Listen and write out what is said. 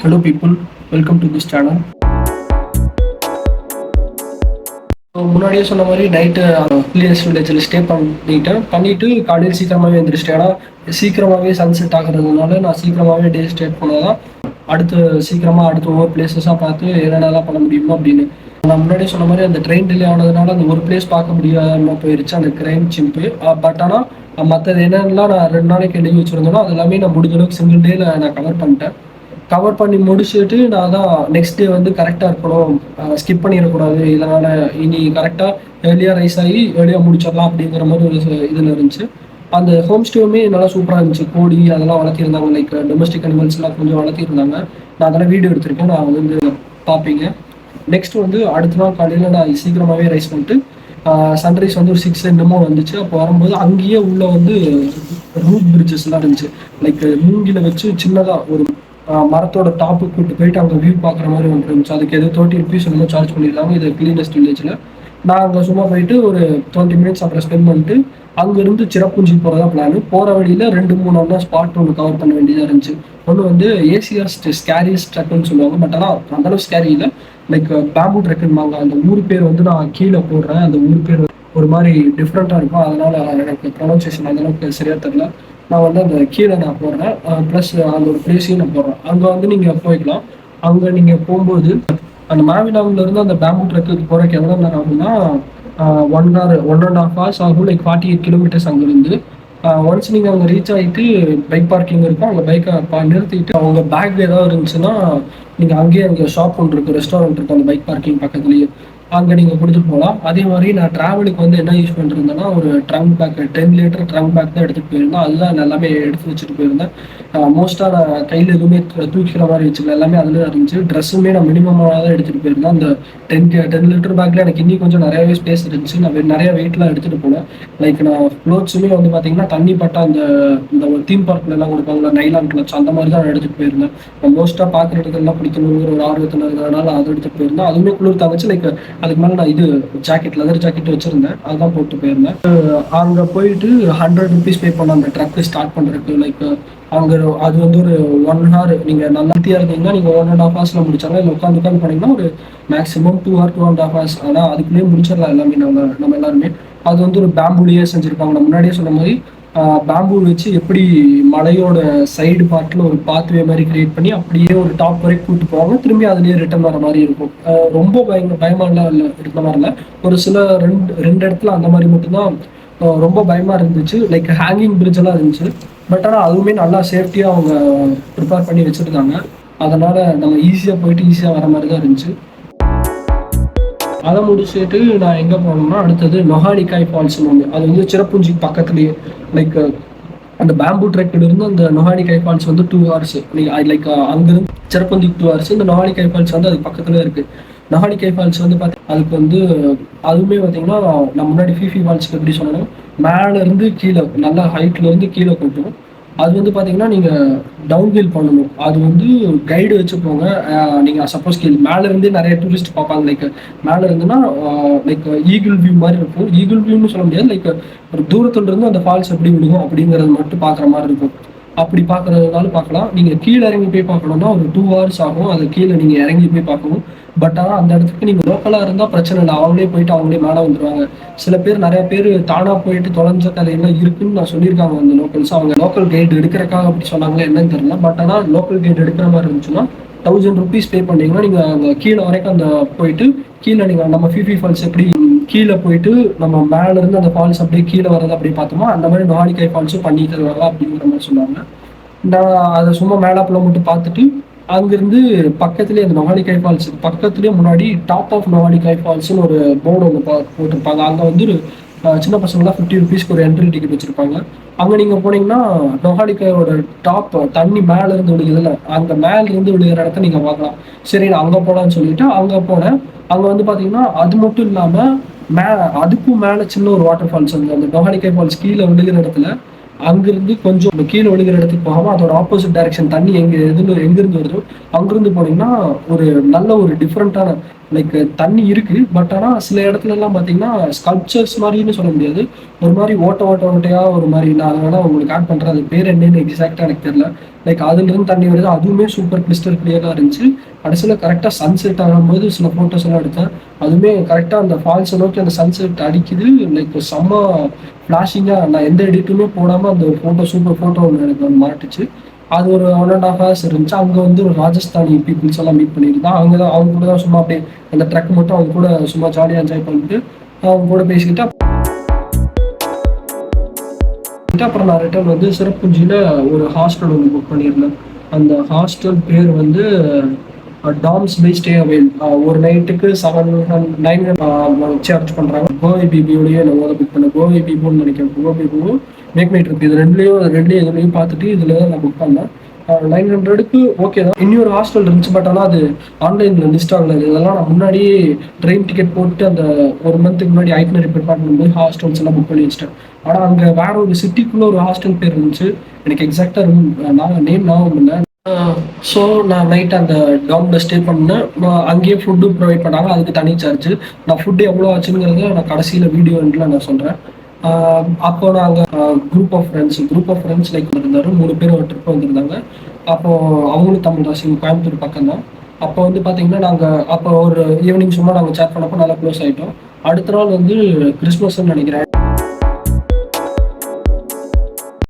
Hello people, welcome to this channel. முன்னாடியே சொன்ன மாதிரி நைட்டு பிளேஸ் வில்லேஜில் ஸ்டே பண்ணிட்டு காலையில் சீக்கிரமாகவே எழுந்திரிச்சிட்டேன். ஏன்னா சீக்கிரமாகவே சன்செட் ஆகுறதுனால நான் சீக்கிரமாகவே டே ஸ்டேட் பண்ணாதான் அடுத்து ஒவ்வொரு பிளேசஸாக பார்த்து என்னென்னலாம் பண்ண முடியுமோ அப்படின்னு. நான் முன்னாடியே சொன்ன மாதிரி அந்த ட்ரெயின் டிலே ஆனதுனால அந்த ஒரு பிளேஸ் பார்க்க முடியாமல் போயிருச்சு, அந்த கிரைம் சிம்பு. பட் ஆனால் மற்றது என்னென்னலாம் நான் 2 நாளைக்கு எழுதி வச்சுருந்தேனோ அது எல்லாமே நான் முடிஞ்ச அளவுக்கு சிங்கிள் டேல நான் கவர் பண்ணி முடிச்சுட்டு நான் தான் நெக்ஸ்ட் டே வந்து கரெக்டாக இருக்கணும், ஸ்கிப் பண்ணிடக்கூடாது. இதனால் இனி கரெக்டாக ஏர்லியாக ரைஸ் ஆகி ஏர்லியாக முடிச்சிடலாம் அப்படிங்கிற மாதிரி ஒரு இதில் இருந்துச்சு. அந்த ஹோம் ஸ்டேவுமே நல்லா சூப்பராக இருந்துச்சு. கோழி அதெல்லாம் வளர்த்திருந்தாங்க, லைக் டொமஸ்டிக் அனிமல்ஸ்லாம் கொஞ்சம் வளர்த்திருந்தாங்க. நான் அதெல்லாம் வீடியோ எடுத்திருக்கேன், நான் வந்து பார்ப்பீங்க. நெக்ஸ்ட் வந்து அடுத்த நாள் காலையில் நான் சீக்கிரமாகவே ரைஸ் பண்ணிட்டு சன்ரைஸ் வந்து ஒரு 6 என்னமோ வந்துச்சு. அப்போ வரும்போது அங்கேயே உள்ள வந்து ரூட் பிரிட்ஜஸ்லாம் இருந்துச்சு, லைக் மூங்கில வச்சு சின்னதாக ஒரு மரத்தோட டாப்புக்கு கூட்டு போயிட்டு அங்கே வியூ பார்க்குற மாதிரி ஒன்று இருந்துச்சு. அதுக்கு எது 30 rupees என்னமோ சார்ஜ் பண்ணியிருந்தாங்க. இது கிளீனஸ்ட் வில்லேஜில் நான் அங்கே சும்மா போயிட்டு ஒரு 20 minutes அப்புறம் ஸ்பெண்ட் பண்ணிட்டு அங்கேருந்து சிறப்புஞ்சி போகிறதா பிளான். போகிற வழியில் 2-3 ஸ்பாட் ஒன்று கவர் பண்ண வேண்டியதாக இருந்துச்சு. ஒன்று வந்து ஏசியஸ்ட் ஸ்கேரியஸ்ட் ட்ரக்குன்னு சொல்லுவாங்க, பட் ஆனால் அந்தளவு ஸ்கேரி இல்லை, லைக் பேம்பு ட்ரக்குன்னுவாங்க. அந்த ஊர் பேர் வந்து நான் கீழே போடுறேன், அந்த ஊர் பேர் ஒரு மாதிரி டிஃப்ரெண்ட்டாக இருக்கும், அதனால் எனக்கு ப்ரொனன்சியேஷன் அந்தளவுக்கு சரியாக தெரில. நான் வந்து அந்த கீழே நான் போடுறேன், ப்ளஸ் அந்த ஒரு பிளேஸையும் நான் போடுறேன். அங்கே வந்து நீங்கள் போய்க்கலாம். அங்கே நீங்கள் போகும்போது அந்த மாவிலாங்கிலேருந்து அந்த பேம்பு ட்ரக்குக்கு போகிறக்கு எவ்வளோ நேரம் ஆகும்னா 1 hour 1.5 hours ஆகும், லைக் 48 kilometers அங்கேருந்து. ஒன்ஸ் நீங்கள் அங்கே ரீச் ஆகிட்டு பைக் பார்க்கிங் இருக்கும், அங்கே பைக்கை நிறுத்திட்டு அவங்க பேக் ஏதாவது இருந்துச்சுன்னா நீங்கள் அங்கே ஷாப் ஒன்று இருக்குது, ரெஸ்டாரண்ட் இருக்குது அந்த பைக் பார்க்கிங் பக்கத்துலேயே, அங்கே நீங்கள் கொடுத்துட்டு போகலாம். அதே மாதிரி நான் ட்ராவலுக்கு வந்து என்ன யூஸ் பண்ணிருந்தேன்னா ஒரு trunk bag, 10 liter trunk bag தான் எடுத்துகிட்டு போயிருந்தேன். அதுதான் எல்லாமே எடுத்து வச்சுட்டு போயிருந்தேன். மோஸ்ட்டாக நான் கையில் எதுவுமே தூக்கிற மாதிரி வச்சுக்கல, எல்லாமே அதில் இருந்துச்சு. ட்ரெஸ்ஸுமே நான் மினிமமாக தான் எடுத்துகிட்டு போயிருந்தேன். அந்த 10 liter பேக்கில் எனக்கு இன்னும் கொஞ்சம் நிறையவே ஸ்பேஸ் இருந்துச்சு. நான் நிறைய வெயிட்லாம் எடுத்துகிட்டு போனேன். லைக் நான் க்ளோத்ஸுமே வந்து பார்த்தீங்கன்னா தண்ணி பட்டா இந்த ஒரு தீம் பார்க்லாம் கொடுப்பாங்களா நைலான் கிளப்ஸ், அந்த மாதிரி தான் நான் எடுத்துகிட்டு போயிருந்தேன். நான் மோஸ்ட்டாக பார்க்குறதுக்கெல்லாம் பிடிக்கணுங்கிற ஒரு ஆர்வத்தில் இருக்கிறதுனால அதை எடுத்துகிட்டு போயிருந்தேன். அதுவுமே குளிர் தாங்கச்சு. லைக் அதுக்கு மேலே நான் இது லெதர் ஜாக்கெட் வச்சுருந்தேன், அதுதான் போட்டு போயிருந்தேன். அங்கே போயிட்டு 100 rupees பே பண்ண அந்த ட்ரக்கு ஸ்டார்ட் பண்ணுறதுக்கு. லைக் அங்கே அது வந்து ஒரு 1 hour, நீங்கள் நல்லா ஹெல்த்தியாக இருந்தீங்கன்னா நீங்கள் 1.5 hours முடிச்சிடலாம். இல்லை உட்காந்து போனீங்கன்னா ஒரு மேக்ஸிமம் 2 hour 2.5 hours, ஆனால் அதுக்குள்ளேயே முடிச்சிடலாம் எல்லாமே நம்ம எல்லாருமே. அது வந்து ஒரு பேம்புலேயே செஞ்சுருப்பாங்க. நான் முன்னாடியே சொன்ன மாதிரி பேம்பு வச்சு எப்படி மலையோட சைடு பார்ட்டில் ஒரு பாத்வே மாதிரி கிரியேட் பண்ணி அப்படியே ஒரு டாப் வரைக்கும் கூப்பிட்டு போவாங்க, திரும்பி அதுலேயே ரிட்டர்ன் வர மாதிரி இருக்கும். ரொம்ப பயமாலாம் இல்லை, இருந்த மாதிரி இல்லை. ஒரு சில ரெண்டு இடத்துல அந்த மாதிரி மட்டும்தான் ரொம்ப பயமாக இருந்துச்சு. லைக் ஹேங்கிங் பிரிட்ஜ் எல்லாம் இருந்துச்சு, பட் ஆனால் அதுவுமே நல்லா சேஃப்டியாக அவங்க ப்ரிப்பேர் பண்ணி வச்சுருந்தாங்க. அதனால் நம்ம ஈஸியாக போயிட்டு ஈஸியாக வர மாதிரி தான் இருந்துச்சு. அதை முடிச்சுட்டு நான் எங்கே போனோம்னா அடுத்தது நொஹானிகாய் ஃபால்ஸ்னு ஒன்று, அது வந்து சிறப்புஞ்சி பக்கத்துலேயே. லைக் அந்த பேம்பு ட்ரெக்கிலிருந்து அந்த நொஹானிகாய் ஃபால்ஸ் வந்து 2 hours. லைக் அங்கேருந்து சிறப்புஞ்சி 2 hours. இந்த நொஹானிகாய் ஃபால்ஸ் வந்து அது பக்கத்துலேயே இருக்குது. நொஹானிகாய் ஃபால்ஸ் வந்து அதுக்கு வந்து அதுவுமே பார்த்தீங்கன்னா நான் முன்னாடி ஃபீஃபி ஃபால்ஸ்க்கு எப்படி சொன்னோம், மேலேருந்து கீழே நல்லா ஹைட்லேருந்து கீழே கொட்டும். அது வந்து பார்த்தீங்கன்னா நீங்கள் டவுன்ஹில் பண்ணணும். அது வந்து கைடு வச்சு போங்க. நீங்கள் சப்போஸ் மேலேருந்தே நிறைய டூரிஸ்ட் பார்ப்பாங்க. லைக் மேலே இருந்துன்னா லைக் ஈகிள் வியூ மாதிரி இருக்கும். ஈகிள் வியூன்னு சொல்ல முடியாது, லைக் ஒரு தூரத்துலேருந்து அந்த ஃபால்ஸ் எப்படி விழுகும் அப்படிங்கிறது மட்டும் பார்க்குற மாதிரி இருக்கும். அப்படி பார்க்குறதுனாலும் பார்க்கலாம். நீங்கள் கீழே இறங்கி போய் பார்க்கணுன்னா ஒரு 2 hours ஆகும், அது கீழே நீங்கள் இறங்கி போய் பார்க்கணும். பட் ஆனால் அந்த இடத்துக்கு நீங்கள் லோக்கலாக இருந்தால் பிரச்சனை இல்லை, அவங்களே போயிட்டு அவங்களே மேலே வந்துடுவாங்க. சில பேர் நிறைய பேர் தானாக போயிட்டு தொலைஞ்ச கதையெல்லாம் இருக்குன்னு நான் சொல்லியிருக்காங்க அந்த லோக்கல்ஸ். அவங்க லோக்கல் கைடு எடுக்கிறக்காக அப்படி சொன்னாங்களே என்னன்னு தெரியல. பட் ஆனால் லோக்கல் கைடு எடுக்கிற மாதிரி இருந்துச்சுன்னா 1000 rupees பே பண்ணிங்கன்னா நீங்கள் அங்கே கீழே வரைக்கும் அந்த போயிட்டு கீழே நீங்கள் நம்ம ஃபீஃபி ஃபால்ஸ் எப்படி கீழே போயிட்டு நம்ம மேலேருந்து அந்த ஃபால்ஸ் அப்படியே கீழே வரது அப்படியே பார்த்தோமா, அந்த மாதிரி நொஹானிகாய் ஃபால்ஸும் பண்ணி தருவாங்க அப்படிங்கிற மாதிரி சொன்னாங்க. நான் அதை சும்மா மேலாப்பில் மட்டும் பார்த்துட்டு அங்கேருந்து பக்கத்துலேயே அந்த நொஹானிகாய் ஃபால்ஸ் பக்கத்துலேயே முன்னாடி டாப் ஆஃப் நொஹானிகாய் ஃபால்ஸ்னு ஒரு போர்டு ஒன்று போட்டிருப்பாங்க. அங்கே வந்து ஒரு சின்ன பசங்களாம் 50 rupeesக்கு ஒரு என்ட்ரி டிக்கெட் வச்சுருப்பாங்க. அங்கே நீங்கள் போனீங்கன்னா நொஹானிகாயோட டாப் தண்ணி மேலேருந்து விழுகுதுல்ல, அங்கே மேலேருந்து விழுகிற இடத்த நீங்கள் பார்க்கலாம். சரி நான் அங்கே போகலான்னு சொல்லிட்டு அங்கே போனேன். அங்கே வந்து பார்த்தீங்கன்னா அது மட்டும் இல்லாமல் அதுக்கும் மேலே சின்ன ஒரு வாட்டர் ஃபால்ஸ் வந்து அந்த நொஹானிகாய் ஃபால்ஸ் கீழே விழுகிற இடத்துல அங்கிருந்து கொஞ்சம் கீழே விழுகிற இடத்துக்கு போகாமல் அதோட ஆப்போசிட் டைரக்ஷன் தண்ணி எங்கேருந்து வருதோ அங்கிருந்து போனீங்கன்னா ஒரு நல்ல ஒரு டிஃப்ரெண்ட்டான லைக் தண்ணி இருக்குது. பட் ஆனால் சில இடத்துல எல்லாம் பார்த்தீங்கன்னா ஸ்கல்ப்சர்ஸ் மாதிரின்னு சொல்ல முடியாது, ஒரு மாதிரி ஓட்டையா ஒரு மாதிரி. நான் அதை வேணா உங்களுக்கு ஆட் பண்ணுறேன். அது பேர் என்னன்னு எக்ஸாக்டாக எனக்கு தெரியல. லைக் அதுலேருந்து தண்ணி வருது. அதுவுமே சூப்பர் கிறிஸ்டல் கிளியராக இருந்துச்சு. கடைசியில் கரெக்டாக சன்செட் ஆகும்போது சில ஃபோட்டோஸ் எல்லாம் எடுத்தேன். அதுவுமே கரெக்டாக அந்த ஃபால்ஸை நோக்கி அந்த சன்செட் அடிக்குது. லைக் செம்ம ஃப்ளாஷிங்காக. நான் எந்த எடிட்டுமே போடாமல் அந்த ஃபோட்டோ சூப்பர் ஃபோட்டோ ஒன்று எனக்கு வந்து மாட்டுச்சு. அது ஒரு 1.5 hours இருந்துச்சு. அங்கே வந்து ஒரு ராஜஸ்தானி பீப்புள்ஸ் எல்லாம் மீட் பண்ணியிருந்தேன். அவங்க கூட தான் சும்மா அப்படியே அந்த ட்ரக் மட்டும் அவங்க கூட சும்மா ஜாலியாக என்ஜாய் பண்ணிட்டு அவங்க கூட பேசிக்கிட்டு அப்புறம் நான் ரிட்டர்ன் வந்து சிறப்புஞ்சியில் ஒரு ஹாஸ்டல் ஒன்று புக் பண்ணியிருந்தேன். அந்த ஹாஸ்டல் பேர் வந்து டாம்ஸ் பை ஸ்டே அவே. ஒரு நைட்டுக்கு 700-900 சார்ஜ் பண்ணுறாங்க. கோவை பிபியோடய நான் புக் பண்ணேன். கோவை பிபோன்னு நினைக்கிறேன். கோவை பிபோ மேக் மைட் இருக்குது. இது ரெண்டுலேயும் எதுலையும் பார்த்துட்டு இதில் தான் நான் புக் பண்ணேன். 900க்கு ஓகே தான். இன்னொரு ஹாஸ்டல் இருந்துச்சு. பட் ஆனால் அது ஆன்லைனில் லிஸ்ட் ஆகலை. இதெல்லாம் நான் முன்னாடியே ட்ரெயின் டிக்கெட் போட்டு அந்த ஒரு மந்த்துக்கு முன்னாடி ஐட்னரி ப்ரிப்பேர் பண்ணும்போது ஹாஸ்டல்ஸ் எல்லாம் புக் பண்ணி வச்சிட்டேன். ஆனால் அங்கே வேற ஒரு சிட்டிக்குள்ளே ஒரு ஹாஸ்டல் பேர் இருந்துச்சு. எனக்கு எக்ஸாக்டாக நேம் ஞாபகம் இல்லை. ஸோ நான் நைட் அந்த டாமில் ஸ்டே பண்ணேன். அங்கேயே ஃபுட்டு ப்ரொவைட் பண்ணாங்க. அதுக்கு தனி சார்ஜ். நான் ஃபுட்டு எவ்வளோ ஆச்சுங்கிறத நான் கடைசியில் வீடியோவில் நான் சொல்கிறேன். அப்போ நாங்கள் குரூப் ஆஃப் ஃப்ரெண்ட்ஸ் லைக் இருந்தார். 3 பேர் ஒரு ட்ரிப் வந்திருந்தாங்க. அப்போது அவங்களும் தமிழ் ராசி கோயம்புத்தூர் பக்கம் தான். அப்போ வந்து பார்த்தீங்கன்னா நாங்கள் அப்போ ஒரு ஈவினிங் சும்மா நாங்கள் சேட் பண்ணப்போ நல்லா க்ளோஸ் ஆகிட்டோம். அடுத்த நாள் வந்து கிறிஸ்மஸ்ன்னு நினைக்கிறேன்.